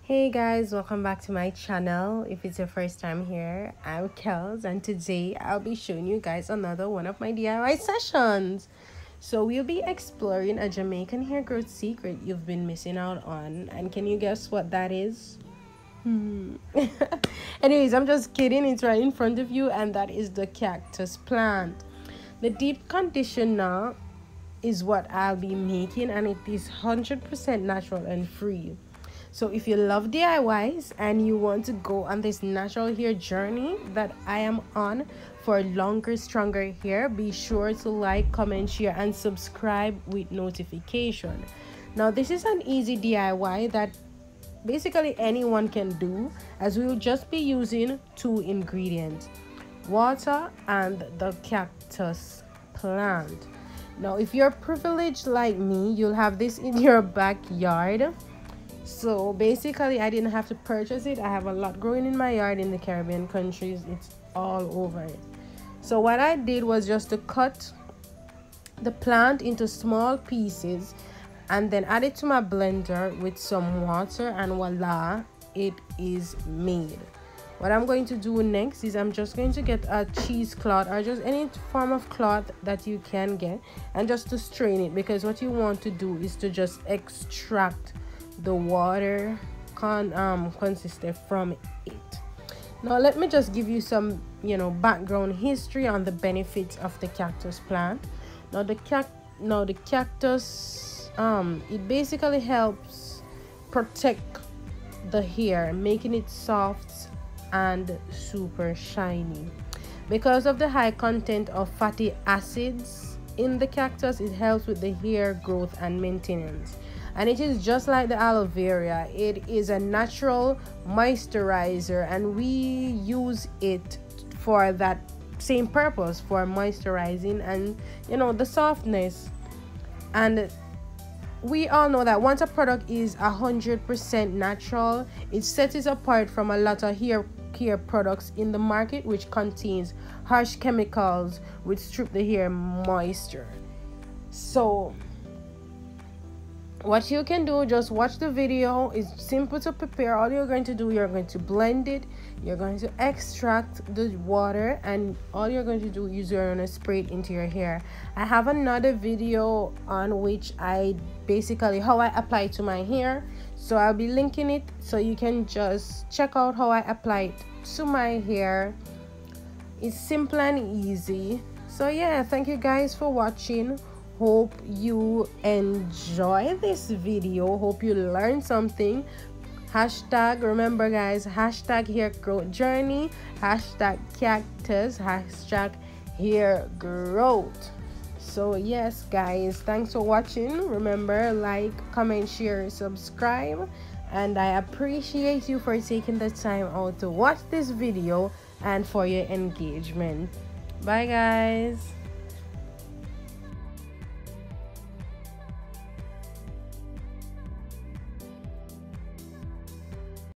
Hey guys, welcome back to my channel. If it's your first time here, I'm Kellz, and today I'll be showing you guys another one of my DIY sessions. So we'll be exploring a Jamaican hair growth secret you've been missing out on, and can you guess what that is? Anyways, I'm just kidding, it's right in front of you, and that is the cactus plant. The deep conditioner is what I'll be making, and it is 100% natural and free. So if you love DIYs and you want to go on this natural hair journey that I am on for longer, stronger hair, be sure to like, comment, share, and subscribe with notification. Now this is an easy DIY that basically anyone can do, as we will just be using two ingredients: water and the cactus plant. Now if you're privileged like me, you'll have this in your backyard. So basically I didn't have to purchase it. I have a lot growing in my yard in the Caribbean countries. It's all over it. So what I did was just to cut the plant into small pieces and then add it to my blender with some water, and voila, it is made. What I'm going to do next is I'm just going to get a cheesecloth or just any form of cloth that you can get, and just to strain it, because what you want to do is to just extract the water consisted from it. Now let me just give you some background history on the benefits of the cactus plant. Now the cactus it basically helps protect the hair, making it soft and super shiny. Because of the high content of fatty acids in the cactus, it helps with the hair growth and maintenance. And it is just like the aloe vera. It is a natural moisturizer, and we use it for that same purpose, for moisturizing and the softness. And we all know that once a product is 100% natural, it sets it apart from a lot of hair care products in the market, which contains harsh chemicals which strip the hair moisture. So what you can do, just watch the video. It's simple to prepare. All you're going to do, you're going to blend it, you're going to extract the water, and all you're going to do is you're going to spray it into your hair. I have another video on which I basically how I apply it to my hair, so I'll be linking it so you can just check out how I apply it to my hair. It's simple and easy. So yeah, thank you guys for watching. Hope you enjoy this video. Hope you learned something. Hashtag, remember guys, hashtag hair growth journey, hashtag cactus, hashtag hair growth. So yes guys, thanks for watching. Remember, like, comment, share, subscribe, and I appreciate you for taking the time out to watch this video and for your engagement. Bye guys.